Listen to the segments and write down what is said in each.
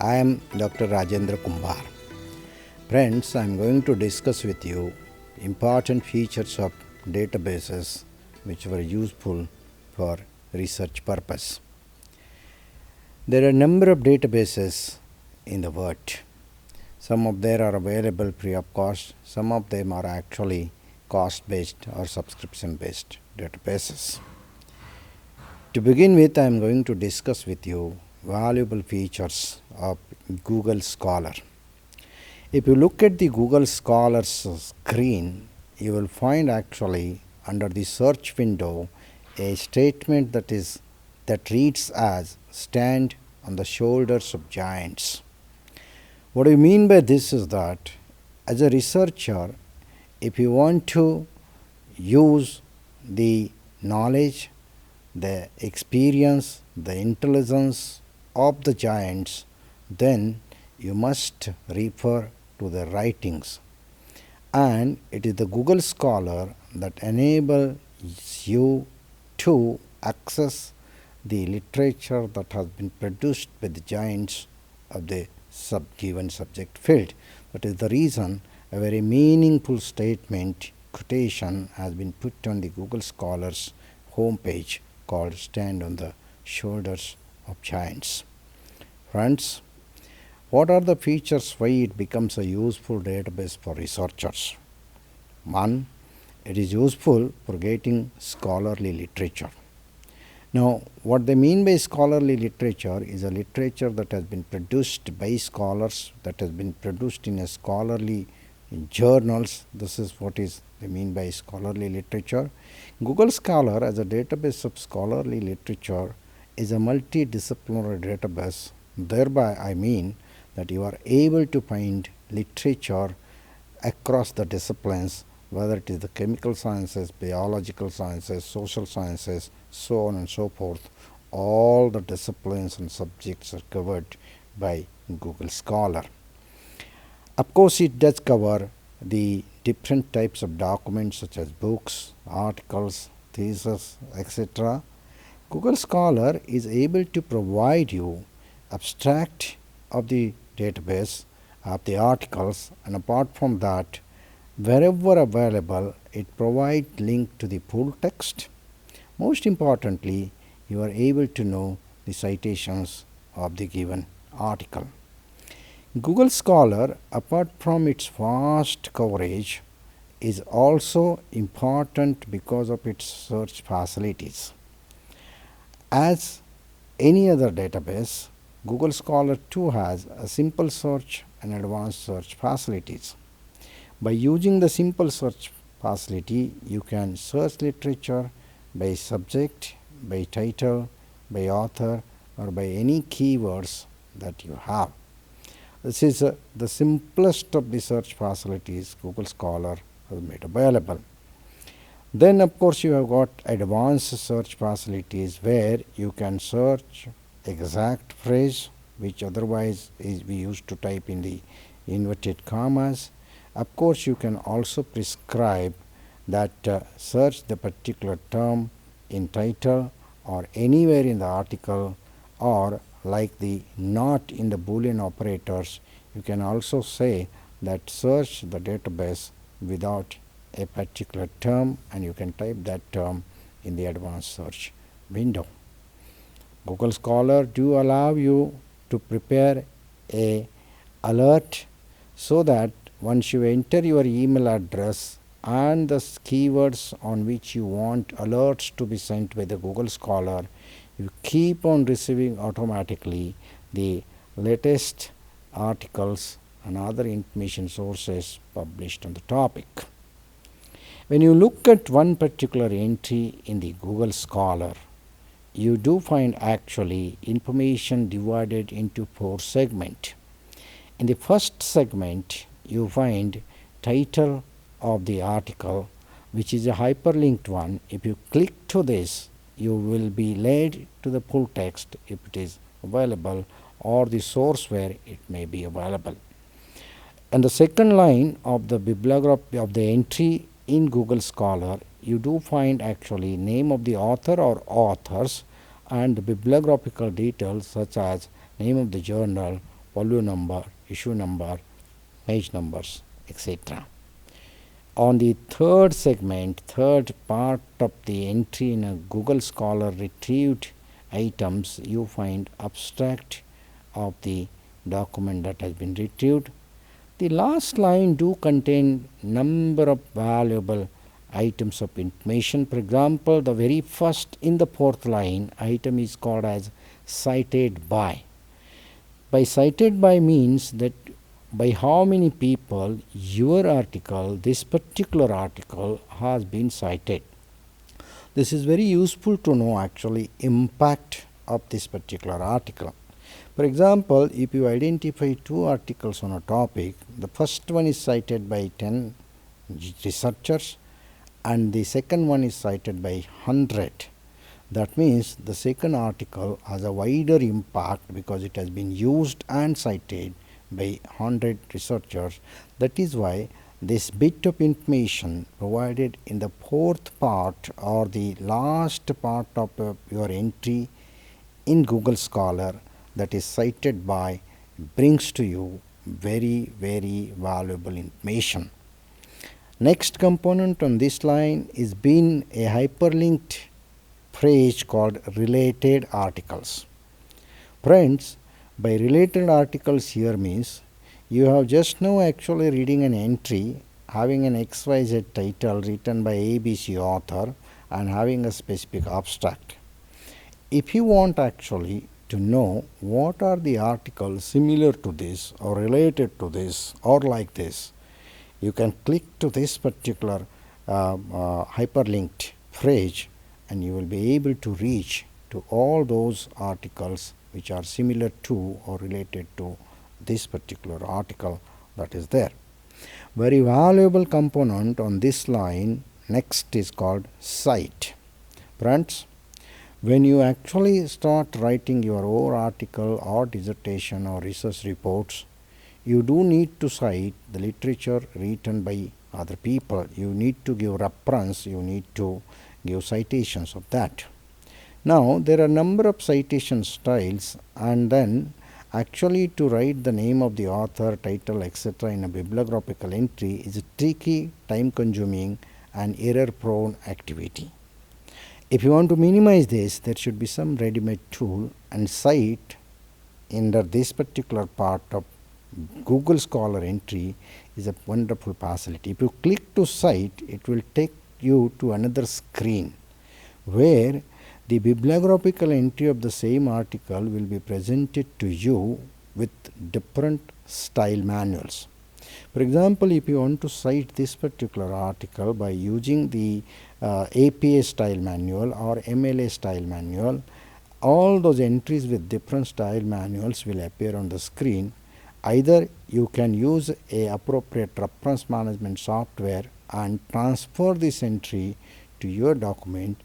I am Dr. Rajendra Kumbhar. Friends, I am going to discuss with you important features of databases which were useful for research purpose. There are a number of databases in the world. Some of them are available free of cost. Some of them are actually cost-based or subscription-based databases. To begin with, I am going to discuss with you valuable features of Google Scholar. If you look at the Google Scholar's screen, you will find actually under the search window a statement that reads as "stand on the shoulders of giants." What I mean by this is that as a researcher, if you want to use the knowledge, the experience, the intelligence of the giants, then you must refer to the writings. And it is the Google Scholar that enables you to access the literature that has been produced by the giants of the given subject field. That is the reason a very meaningful statement, quotation, has been put on the Google Scholar's homepage called "Stand on the Shoulders of Giants." Friends, what are the features why it becomes a useful database for researchers? One, it is useful for getting scholarly literature. Now, what they mean by scholarly literature is a literature that has been produced by scholars, that has been produced in a scholarly journals. This is what they mean by scholarly literature. Google Scholar, as a database of scholarly literature, is a multidisciplinary database. Thereby, I mean that you are able to find literature across the disciplines, whether it is the chemical sciences, biological sciences, social sciences, so on and so forth. All the disciplines and subjects are covered by Google Scholar. Of course, it does cover the different types of documents such as books, articles, theses, etc. Google Scholar is able to provide you abstract of the database of the articles, and apart from that, wherever available, it provides link to the full text. Most importantly, you are able to know the citations of the given article. Google Scholar, apart from its vast coverage, is also important because of its search facilities. As any other database, Google Scholar too has a simple search and advanced search facilities. By using the simple search facility, you can search literature by subject, by title, by author, or by any keywords that you have. This is the simplest of the search facilities Google Scholar has made available. Then, of course, you have got advanced search facilities where you can search exact phrase, which otherwise we used to type in the inverted commas. Of course, you can also prescribe that search the particular term in title or anywhere in the article, or like the not in the Boolean operators, you can also say that search the database without a particular term, and you can type that term in the advanced search window. Google Scholar do allow you to prepare a alert so that once you enter your email address and the keywords on which you want alerts to be sent by the Google Scholar, you keep on receiving automatically the latest articles and other information sources published on the topic. When you look at one particular entry in the Google Scholar, you do find actually information divided into 4 segments. In the first segment, you find title of the article, which is a hyperlinked one. If you click to this, you will be led to the full text if it is available, or the source where it may be available. And the second line of the bibliography of the entry in Google Scholar, you do find actually name of the author or authors and bibliographical details such as name of the journal, volume number, issue number, page numbers, etc. On the third segment, third part of the entry in a Google Scholar retrieved items, you find abstract of the document that has been retrieved. The last line do contain number of valuable items of information. For example, the very first in the fourth line item is called as cited by. By cited by means that by how many people your article, this particular article, has been cited. This is very useful to know actually impact of this particular article. For example, if you identify two articles on a topic, the first one is cited by 10 researchers and the second one is cited by 100. That means the second article has a wider impact because it has been used and cited by 100 researchers. That is why this bit of information provided in the fourth part or the last part of your entry in Google Scholar, that is cited by, brings to you very valuable information. Next component on this line is been a hyperlinked phrase called related articles. Friends, by related articles here means you have just now actually reading an entry having an XYZ title written by ABC author and having a specific abstract. If you want actually to know what are the articles similar to this or related to this or like this, you can click to this particular hyperlinked phrase and you will be able to reach to all those articles which are similar to or related to this particular article that is there. Very valuable component on this line next is called cite. Friends, when you actually start writing your own article or dissertation or research reports, you do need to cite the literature written by other people. You need to give reference, you need to give citations of that. Now, there are a number of citation styles, and then actually to write the name of the author, title, etc. in a bibliographical entry is a tricky, time-consuming and error-prone activity. If you want to minimize this, there should be some ready-made tool, and cite under this particular part of Google Scholar entry is a wonderful facility. If you click to cite, it will take you to another screen where the bibliographical entry of the same article will be presented to you with different style manuals. For example, if you want to cite this particular article by using the APA style manual or MLA style manual, all those entries with different style manuals will appear on the screen. Either you can use a appropriate reference management software and transfer this entry to your document.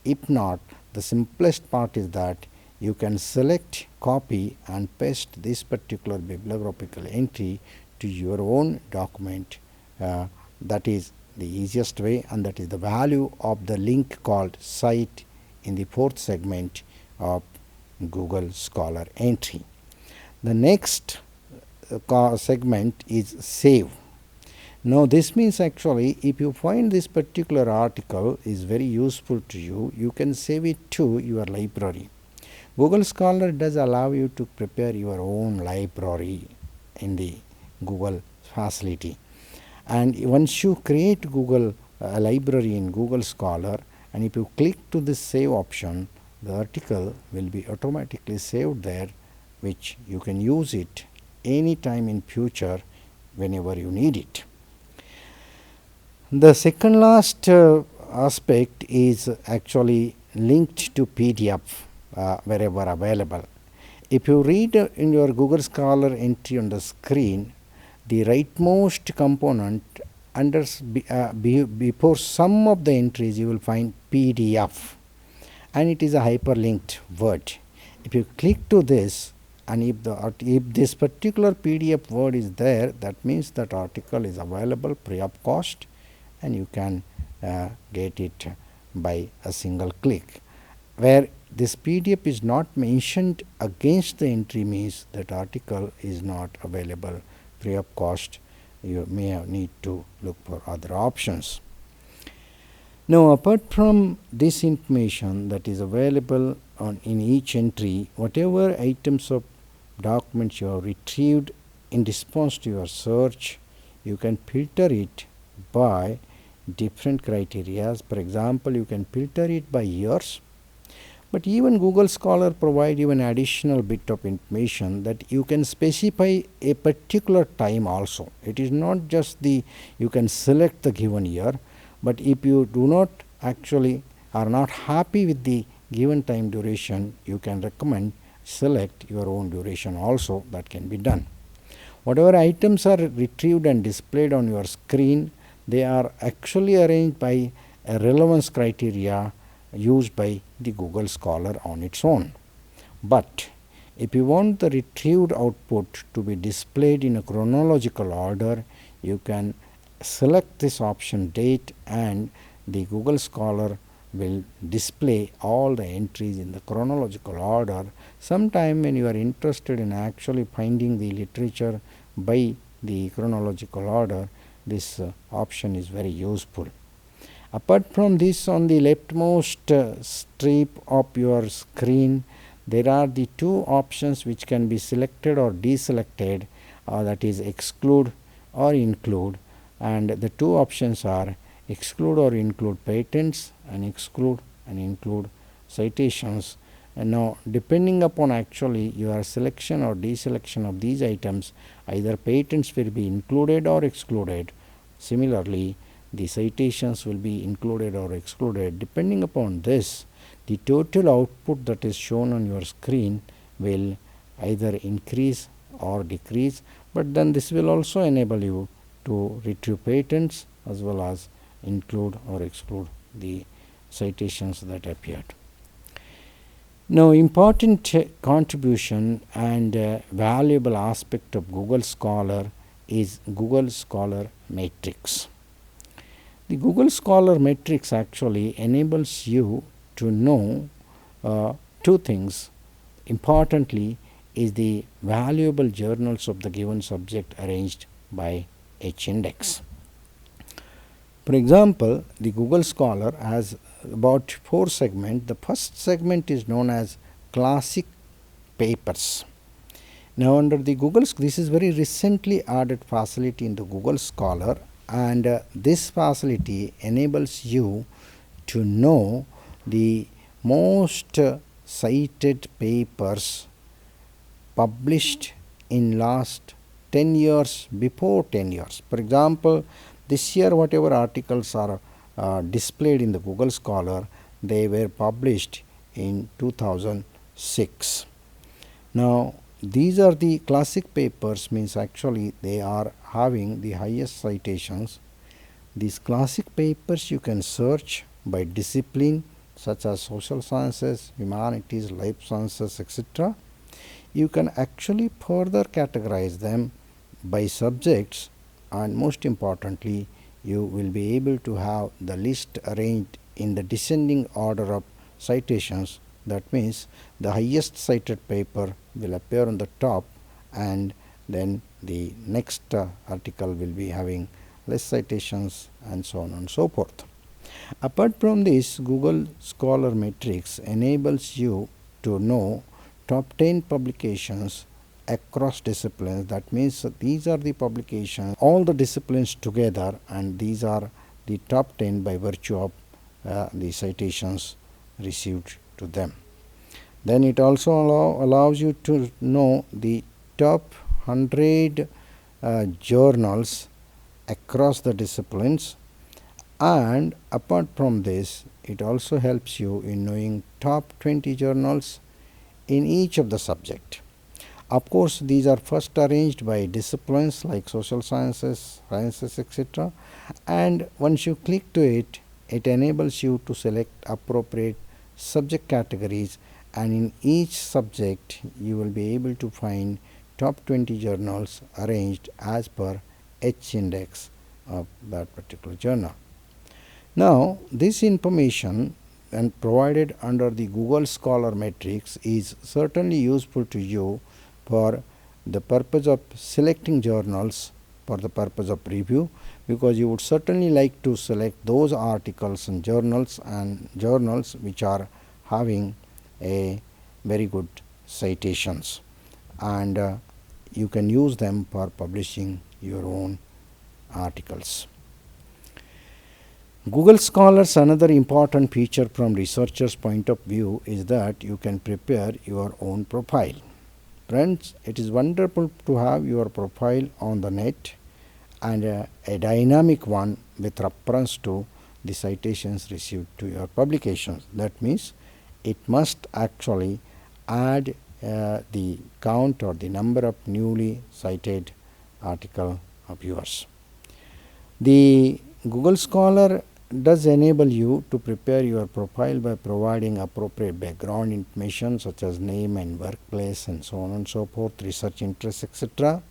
If not, the simplest part is that you can select, copy and paste this particular bibliographical entry to your own document. That is the easiest way, and that is the value of the link called cite in the fourth segment of Google Scholar entry. The next segment is save. Now, this means actually if you find this particular article is very useful to you, you can save it to your library. Google Scholar does allow you to prepare your own library in the Google facility. And once you create Google library in Google Scholar, and if you click to this save option, the article will be automatically saved there, which you can use it any time in future whenever you need it. The second last aspect is actually linked to PDF wherever available. If you read in your Google Scholar entry on the screen, the rightmost component under before some of the entries you will find PDF, and it is a hyperlinked word. If you click to this, and if this particular PDF word is there, that means that article is available free of cost, and you can get it by a single click. Where this PDF is not mentioned against the entry means that article is not available free of cost. You may need to look for other options. Now, apart from this information that is available in each entry, whatever items of documents you have retrieved in response to your search, you can filter it by different criteria. For example, you can filter it by years, but even Google Scholar provide you an additional bit of information that you can specify a particular time also. It is not just you can select the given year, but if you do not actually are not happy with the given time duration, you can recommend select your own duration also. That can be done. Whatever items are retrieved and displayed on your screen, they are actually arranged by a relevance criteria used by the Google Scholar on its own. But if you want the retrieved output to be displayed in a chronological order, you can select this option date, and the Google Scholar will display all the entries in the chronological order. Sometime when you are interested in actually finding the literature by the chronological order, this option is very useful. Apart from this, on the leftmost strip of your screen, there are the two options which can be selected or deselected, that is exclude or include, and the two options are exclude or include patents and exclude and include citations. And now, depending upon actually your selection or deselection of these items, either patents will be included or excluded. Similarly, the citations will be included or excluded. Depending upon this, the total output that is shown on your screen will either increase or decrease, but then this will also enable you to retrieve patents as well as include or exclude the citations that appeared. Now, important contribution and valuable aspect of Google Scholar is Google Scholar Matrix. The Google Scholar Matrix actually enables you to know two things. Importantly is the valuable journals of the given subject arranged by H index. For example, the Google Scholar has about 4 segments. The first segment is known as classic papers. Now, under the this is very recently added facility in the Google Scholar, and this facility enables you to know the most cited papers published in last 10 years, before 10 years. For example, this year whatever articles are displayed in the Google Scholar, they were published in 2006. Now, these are the classic papers, means actually they are having the highest citations. These classic papers you can search by discipline such as social sciences, humanities, life sciences, etc. You can actually further categorize them by subjects, and most importantly, you will be able to have the list arranged in the descending order of citations. That means the highest cited paper will appear on the top, and then the next article will be having less citations, and so on and so forth. Apart from this, Google Scholar Matrix enables you to know top 10 publications across disciplines. That means these are the publications, all the disciplines together, and these are the top 10 by virtue of the citations received to them. Then it also allows you to know the top 100 journals across the disciplines, and apart from this, it also helps you in knowing top 20 journals in each of the subject. Of course, these are first arranged by disciplines like social sciences, etc. And once you click to it, it enables you to select appropriate subject categories, and in each subject you will be able to find top 20 journals arranged as per H index of that particular journal. Now, this information and provided under the Google Scholar matrix is certainly useful to you for the purpose of selecting journals for the purpose of review, because you would certainly like to select those articles and journals which are having a very good citations, and you can use them for publishing your own articles. Google Scholar's another important feature from researchers' point of view is that you can prepare your own profile. Friends, it is wonderful to have your profile on the net, and a dynamic one with reference to the citations received to your publications. That means it must actually add the count or the number of newly cited article of yours. The Google Scholar does enable you to prepare your profile by providing appropriate background information such as name and workplace and so on and so forth, research interests, etc.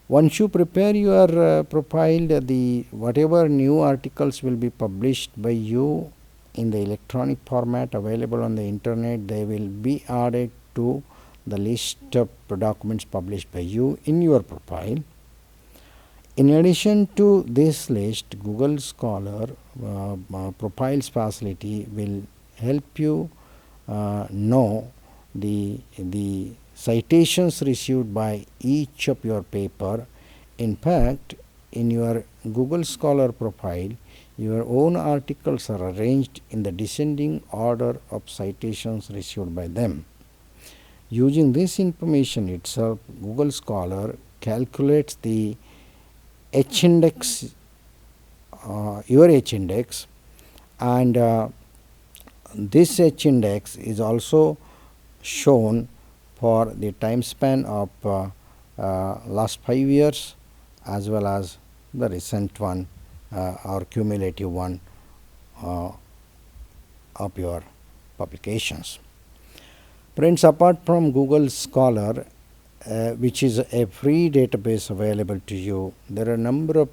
Once you prepare your profile, the whatever new articles will be published by you in the electronic format available on the internet, they will be added to the list of documents published by you in your profile. In addition to this list, Google Scholar profiles facility will help you know the citations received by each of your paper. In fact, in your Google Scholar profile, your own articles are arranged in the descending order of citations received by them. Using this information itself, Google Scholar calculates the H-index, your H-index, and this H-index is also shown for the time span of last 5 years as well as the recent one or cumulative one of your publications. Friends, apart from Google Scholar, which is a free database available to you, there are a number of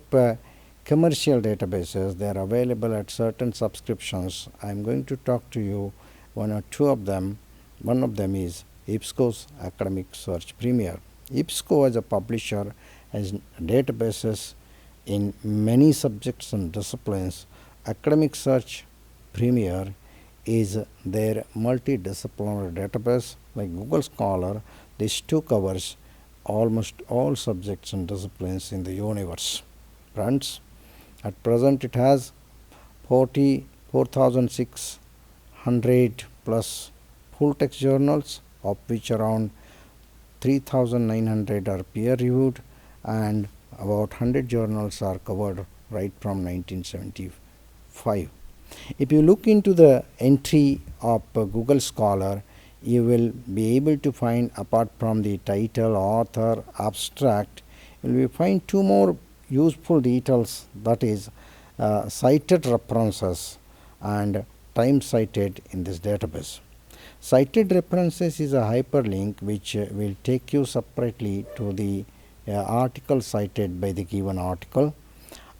commercial databases. They are available at certain subscriptions. I am going to talk to you one or two of them. One of them is IPSCO's Academic Search Premier. IPSCO as a publisher has databases in many subjects and disciplines. Academic Search Premier is their multidisciplinary database. Like Google Scholar, this too covers almost all subjects and disciplines in the universe. Friends, at present it has 44,600 plus full text journals, of which around 3,900 are peer reviewed, and about 100 journals are covered right from 1975. If you look into the entry of Google Scholar, you will be able to find, apart from the title, author, abstract, you will find two more useful details, that is cited references and time cited in this database. Cited references is a hyperlink which will take you separately to the article cited by the given article,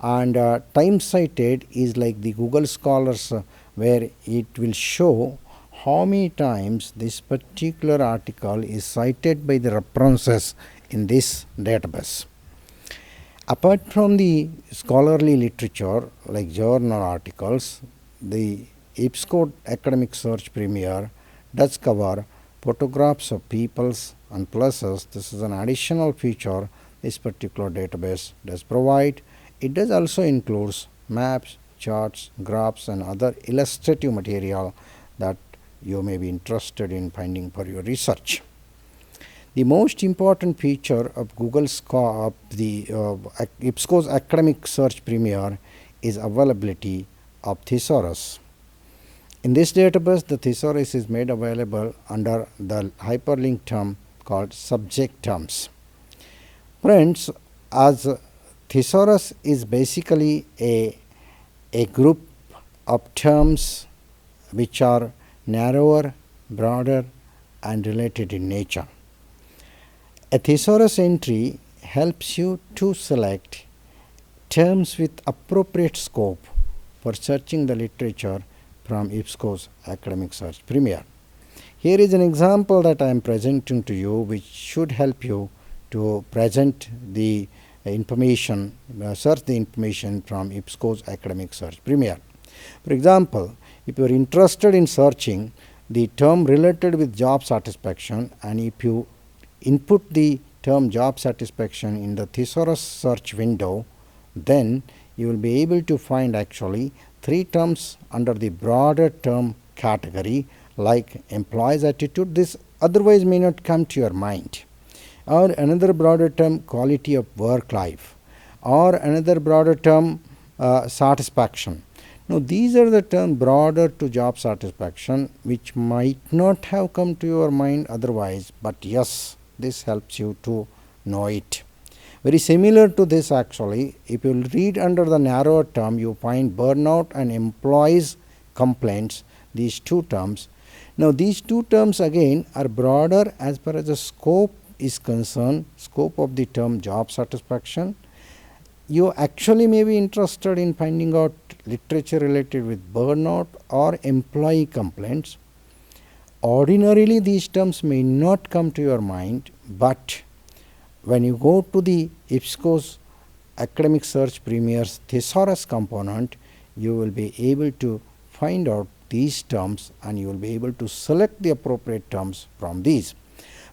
and time cited is like the Google Scholars where it will show how many times this particular article is cited by the references in this database. Apart from the scholarly literature like journal articles, the IPSCO Academic Search Premier does cover photographs of peoples and places. This is an additional feature this particular database does provide. It does also includes maps, charts, graphs, and other illustrative material that you may be interested in finding for your research. The most important feature of IPSCO's Academic Search Premier is availability of Thesaurus. In this database, the Thesaurus is made available under the hyperlink term called subject terms. Friends, as Thesaurus is basically a group of terms which are narrower, broader, and related in nature. A Thesaurus entry helps you to select terms with appropriate scope for searching the literature from IPSCO's Academic Search Premier. Here is an example that I am presenting to you, which should help you to present the information, search the information from IPSCO's Academic Search Premier. For example, if you are interested in searching the term related with job satisfaction, and if you input the term job satisfaction in the Thesaurus search window, then you will be able to find actually 3 terms under the broader term category, like employee's attitude. This otherwise may not come to your mind. Or another broader term, quality of work life, or another broader term, satisfaction. Now, these are the terms broader to job satisfaction, which might not have come to your mind otherwise, but yes, this helps you to know it. Very similar to this actually, if you read under the narrower term, you find burnout and employees' complaints, these 2 terms. Now, these 2 terms again are broader as far as the scope is concerned, scope of the term job satisfaction. You actually may be interested in finding out literature related with burnout or employee complaints. Ordinarily, these terms may not come to your mind, but when you go to the IPSCO's Academic Search Premier's Thesaurus component, you will be able to find out these terms and you will be able to select the appropriate terms from these.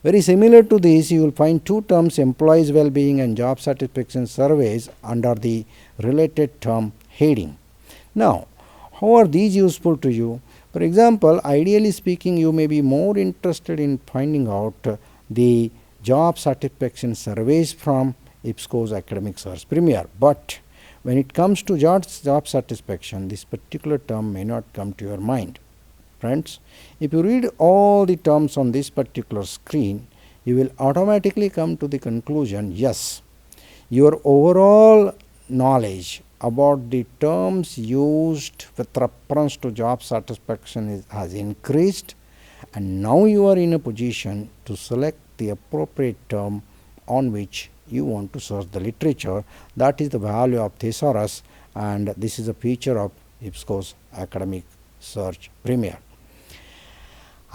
Very similar to this, you will find 2 terms, employees well-being and job satisfaction surveys, under the related term heading. Now, how are these useful to you? For example, ideally speaking, you may be more interested in finding out the job satisfaction surveys from IPSCO's Academic Search Premier, but when it comes to job satisfaction, this particular term may not come to your mind. Friends, if you read all the terms on this particular screen, you will automatically come to the conclusion, yes, your overall knowledge about the terms used with reference to job satisfaction has increased, and now you are in a position to select the appropriate term on which you want to search the literature. That is the value of Thesaurus, and this is a feature of IPSCO's Academic Search Premier.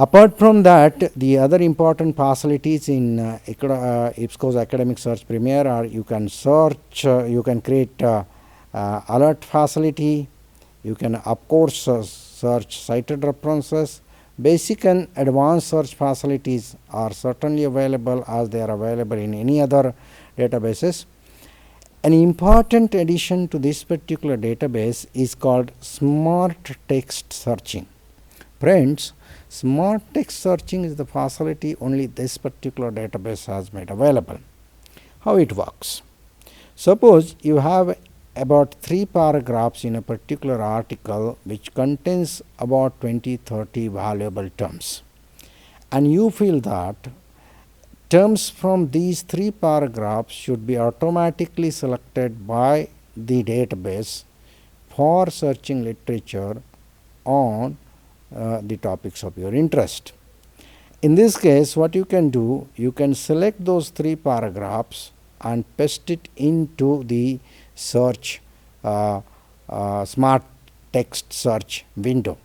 Apart from that, the other important facilities in IPSCO's Academic Search Premier are you can search, you can create alert facility, you can of course search cited references. Basic and advanced search facilities are certainly available as they are available in any other databases. An important addition to this particular database is called smart text searching. Friends, smart text searching is the facility only this particular database has made available. How it works? Suppose you have about 3 paragraphs in a particular article which contains about 20-30 valuable terms, and you feel that terms from these 3 paragraphs should be automatically selected by the database for searching literature on the topics of your interest. In this case, what you can do, you can select those 3 paragraphs and paste it into the search smart text search window.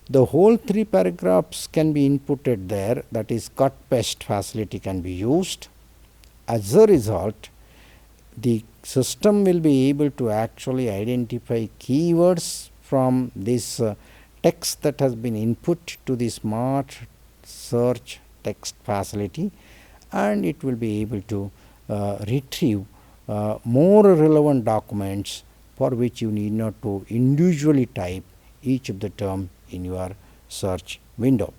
The whole 3 paragraphs can be inputted there, that is cut paste facility can be used. As a result, the system will be able to actually identify keywords from this text that has been input to the smart search text facility, and it will be able to retrieve more relevant documents for which you need not to individually type each of the term in your search window.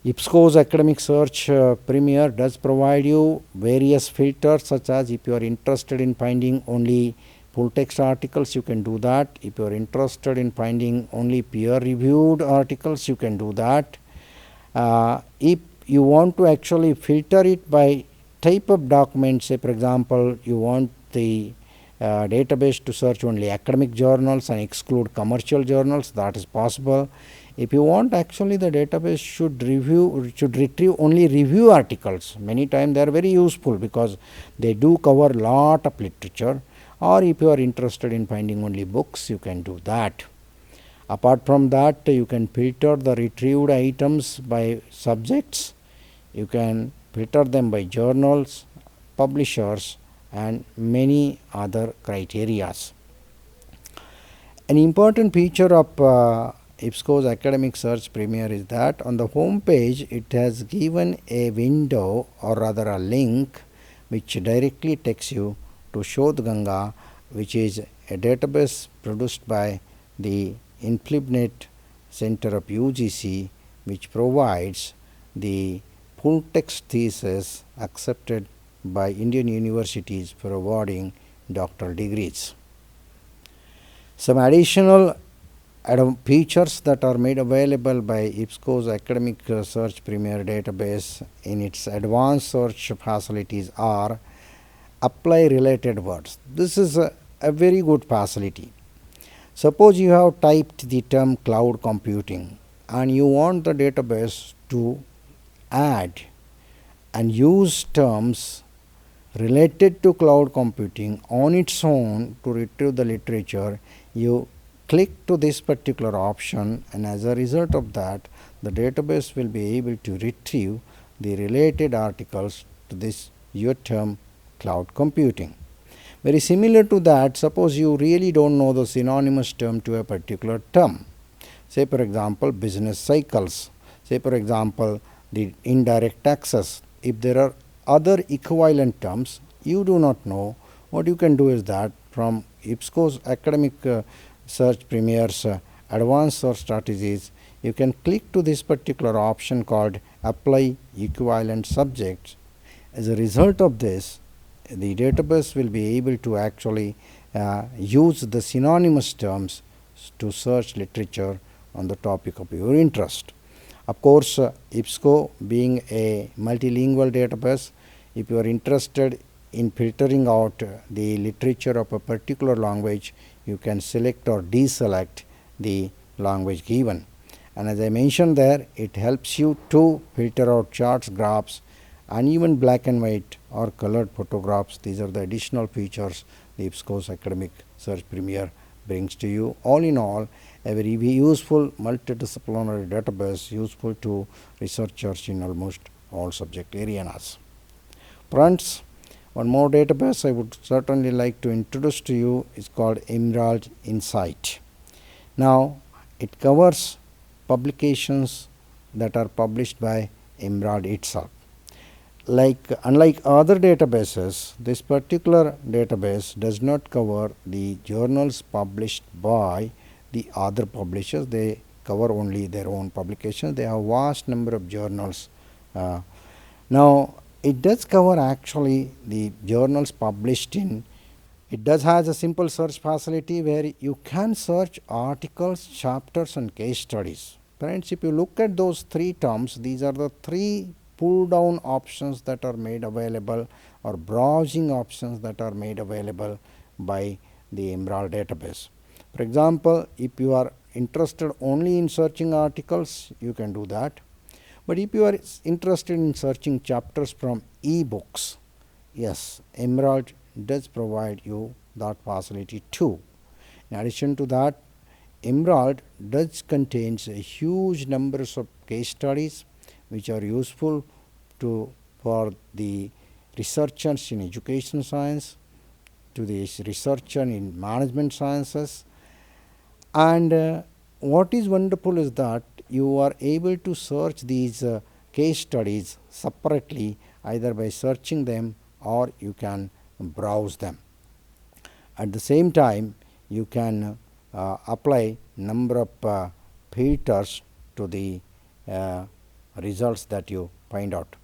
IPSCO's Academic Search Premier does provide you various filters, such as if you are interested in finding only full text articles, you can do that. If you are interested in finding only peer reviewed articles, you can do that. If you want to actually filter it by type of document, say for example, you want the database to search only academic journals and exclude commercial journals, that is possible. If you want actually the database should retrieve only review articles, many times they are very useful because they do cover lot of literature, or if you are interested in finding only books, you can do that. Apart from that, you can filter the retrieved items by subjects, you can filter them by journals, publishers, and many other criterias. An important feature of IBSCO's Academic Search Premier is that on the home page it has given a window, or rather a link, which directly takes you to Shodhganga, which is a database produced by the InflibNet Center of UGC, which provides the full text thesis accepted by Indian universities for awarding doctoral degrees. Some additional features that are made available by IBSCO's Academic Search Premier database in its advanced search facilities are apply related words. This is a very good facility. Suppose you have typed the term cloud computing and you want the database to add and use terms related to cloud computing on its own to retrieve the literature. You click to this particular option, and as a result of that, the database will be able to retrieve the related articles to this your term cloud computing. Very similar to that, suppose you really don't know the synonymous term to a particular term. Say for example business cycles, say for example the indirect taxes. If there are other equivalent terms you do not know, what you can do is that from IBSCO's Academic Search Premier's advanced search strategies, you can click to this particular option called apply equivalent subjects. As a result of this, the database will be able to actually use the synonymous terms to search literature on the topic of your interest. Of course, IBSCO being a multilingual database, if you are interested in filtering out the literature of a particular language, you can select or deselect the language given. And as I mentioned there, it helps you to filter out charts, graphs, and even black and white or colored photographs. These are the additional features the IBSCO's Academic Search Premier brings to you. All in all, a very useful multidisciplinary database, useful to researchers in almost all subject areas. Friends, one more database I would certainly like to introduce to you is called Emerald Insight. Now, it covers publications that are published by Emerald itself. Unlike other databases, this particular database does not cover the journals published by the other publishers. They cover only their own publications. They have a vast number of journals. Now, it does cover actually the journals published in. It does has a simple search facility where you can search articles, chapters, and case studies. Friends, if you look at those three terms, these are the three pull down options that are made available, or browsing options that are made available by the Emerald database. For example, if you are interested only in searching articles, you can do that. But if you are interested in searching chapters from e-books, yes, Emerald does provide you that facility too. In addition to that, Emerald does contains a huge numbers of case studies which are useful for the researchers in education science, to the researcher in management sciences. And what is wonderful is that you are able to search these case studies separately, either by searching them or you can browse them. At the same time, you can apply number of filters to the results that you find out.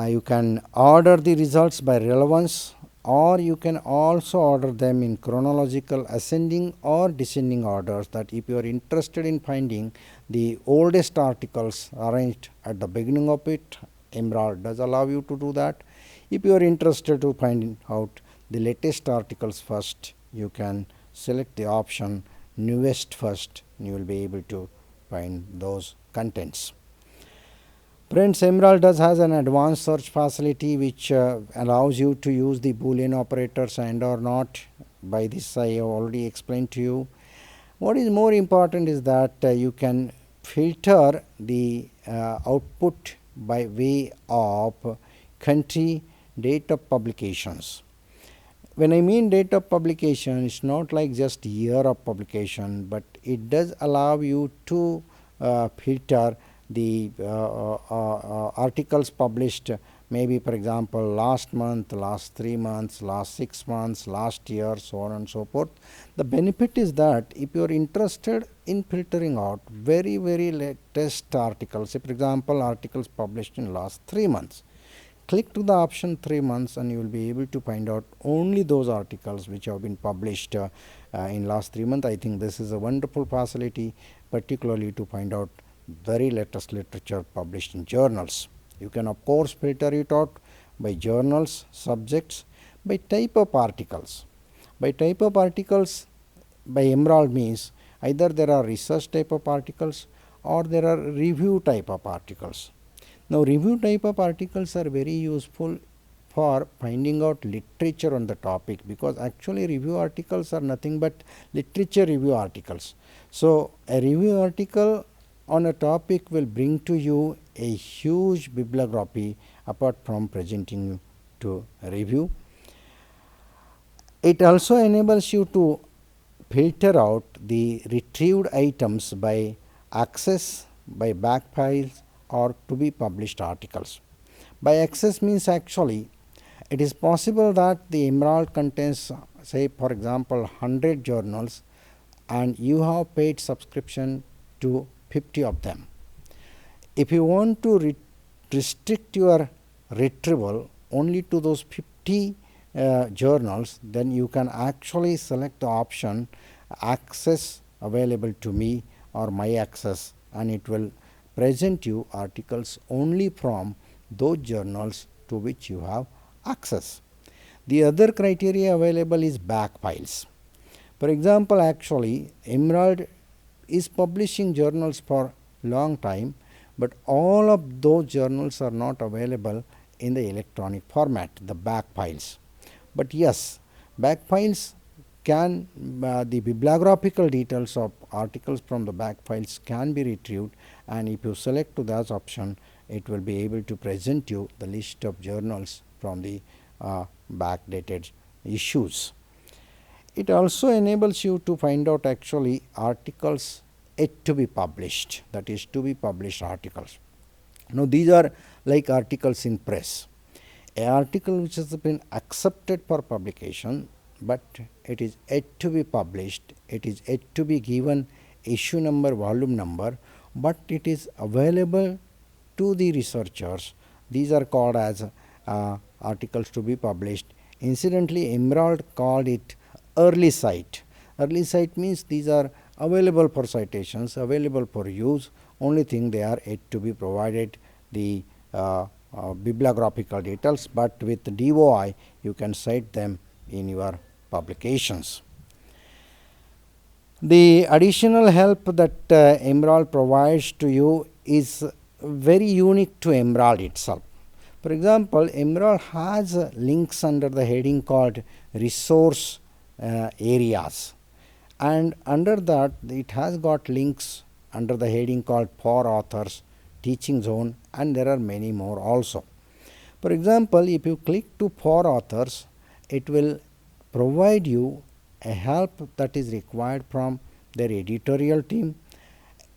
You can order the results by relevance, or you can also order them in chronological ascending or descending orders, that if you are interested in finding the oldest articles arranged at the beginning of it, Emerald does allow you to do that. If you are interested to find out the latest articles first, you can select the option newest first, and you will be able to find those contents. Friends, Emerald does has an advanced search facility which allows you to use the Boolean operators and or not. By this I have already explained to you. What is more important is that you can filter the output by way of country, date of publications. When I mean date of publication, it's not like just year of publication, but it does allow you to filter the articles published, maybe for example last month, last 3 months, last 6 months, last year, so on and so forth. The benefit is that if you are interested in filtering out very latest articles, say for example articles published in last 3 months, click to the option 3 months and you will be able to find out only those articles which have been published in last 3 months. I think this is a wonderful facility, particularly to find out very latest literature published in journals. You can of course filter it out by journals, subjects, by type of articles. By type of articles, by Emerald means either there are research type of articles or there are review type of articles. Now, review type of articles are very useful for finding out literature on the topic, because actually review articles are nothing but literature review articles. So, a review article on a topic will bring to you a huge bibliography apart from presenting you to a review. It also enables you to filter out the retrieved items by access, by back files, or to be published articles. By access means actually it is possible that the Emerald contains, say for example 100 journals and you have paid subscription to 50 of them. If you want to restrict your retrieval only to those 50 journals, then you can actually select the option access available to me or my access, and it will present you articles only from those journals to which you have access. The other criteria available is back files. For example, actually Emerald is publishing journals for long time, but all of those journals are not available in the electronic format, the back files. But yes, back files can the bibliographical details of articles from the back files can be retrieved, and if you select to that option, it will be able to present you the list of journals from the backdated issues. It also enables you to find out actually articles yet to be published, that is to be published articles. Now, these are like articles in press. An article which has been accepted for publication, but it is yet to be published, it is yet to be given issue number, volume number, but it is available to the researchers. These are called as articles to be published. Incidentally, Emerald called it early cite. Early cite means these are available for citations, available for use, only thing they are yet to be provided the bibliographical details, but with DOI you can cite them in your publications. The additional help that Emerald provides to you is very unique to Emerald itself. For example, Emerald has links under the heading called resource areas, and under that it has got links under the heading called for authors, teaching zone, and there are many more also. For example, if you click to for authors, it will provide you a help that is required from their editorial team.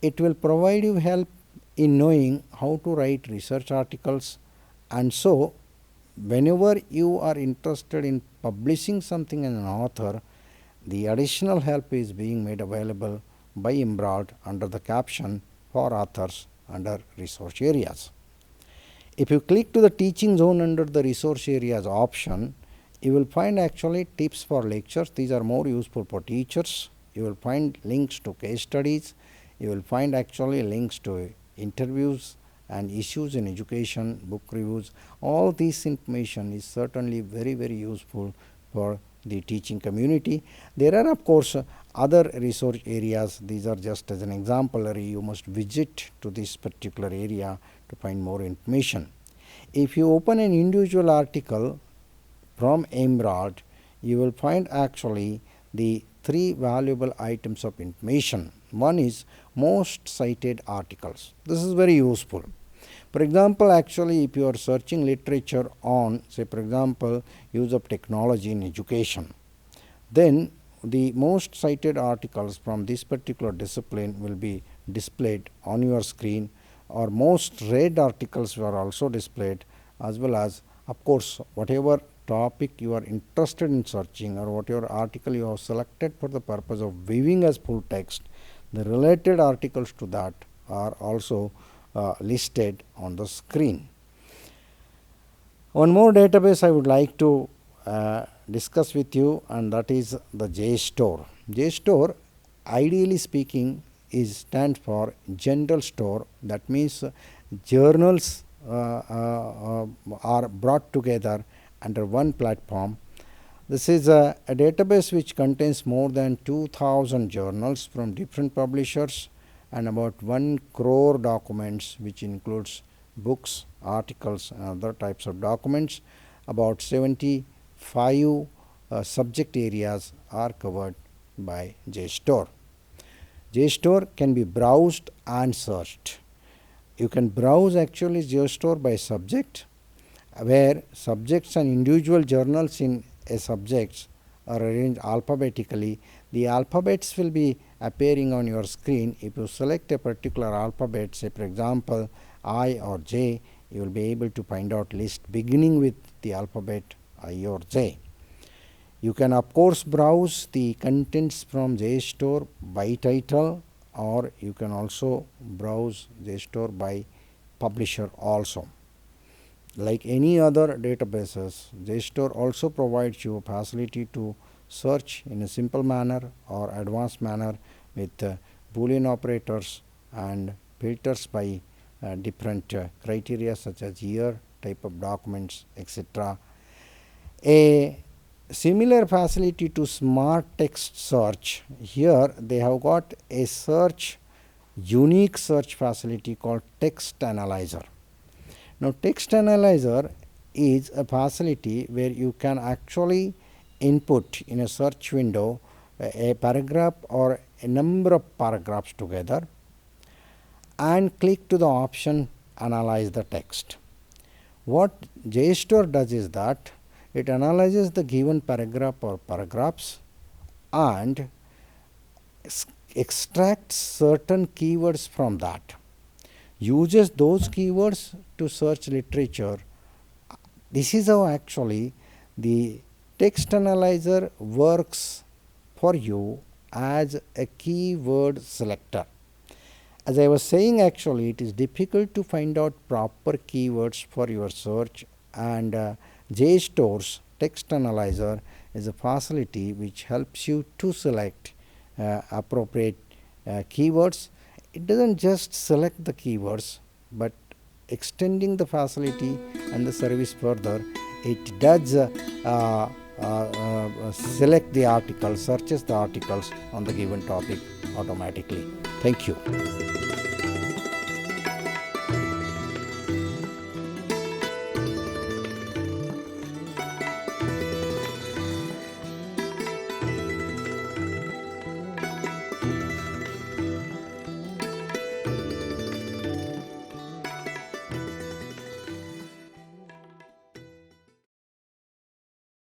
It will provide you help in knowing how to write research articles, and so whenever you are interested in publishing something as an author, the additional help is being made available by Emerald under the caption for authors under resource areas. If you click to the teaching zone under the resource areas option, you will find actually tips for lectures. These are more useful for teachers. You will find links to case studies. You will find actually links to interviews and issues in education, book reviews. All this information is certainly very useful for the teaching community. There are of course other resource areas. These are just as an example. You must visit to this particular area to find more information. If you open an individual article from Emerald, you will find actually the three valuable items of information. One is most cited articles. This is very useful. For example, actually if you are searching literature on, say for example, use of technology in education, then the most cited articles from this particular discipline will be displayed on your screen, or most read articles were also displayed, as well as of course whatever topic you are interested in searching or whatever article you have selected for the purpose of viewing as full text, the related articles to that are also listed on the screen. One more database I would like to discuss with you, and that is the Jstor. Jstor, ideally speaking, stands for general store. That means journals are brought together under one platform. This is a database which contains more than 2000 journals from different publishers and about 1 crore documents, which includes books, articles and other types of documents. About 75 subject areas are covered by Jstor. Jstor can be browsed and searched. You can browse actually Jstor by subject, where subjects and individual journals in a subjects are arranged alphabetically. The alphabets will be appearing on your screen. If you select a particular alphabet, say for example I or J, you will be able to find out list beginning with the alphabet I or J. You can of course browse the contents from Jstor by title, or you can also browse Jstor by publisher also. Like any other databases, Jstor also provides you a facility to search in a simple manner or advanced manner with Boolean operators and filters by different criteria such as year, type of documents, etc. A similar facility to smart text search, here they have got a unique search facility called text analyzer. Now text analyzer is a facility where you can actually input in a search window a paragraph or a number of paragraphs together and click to the option analyze the text. What Jstor does is that it analyzes the given paragraph or paragraphs and extracts certain keywords from that, uses those keywords to search literature. This is how actually the text analyzer works for you as a keyword selector. As I was saying, actually it is difficult to find out proper keywords for your search, and Jstor's text analyzer is a facility which helps you to select appropriate keywords. It doesn't just select the keywords, but extending the facility and the service further, it does select the article, searches the articles on the given topic automatically. Thank you.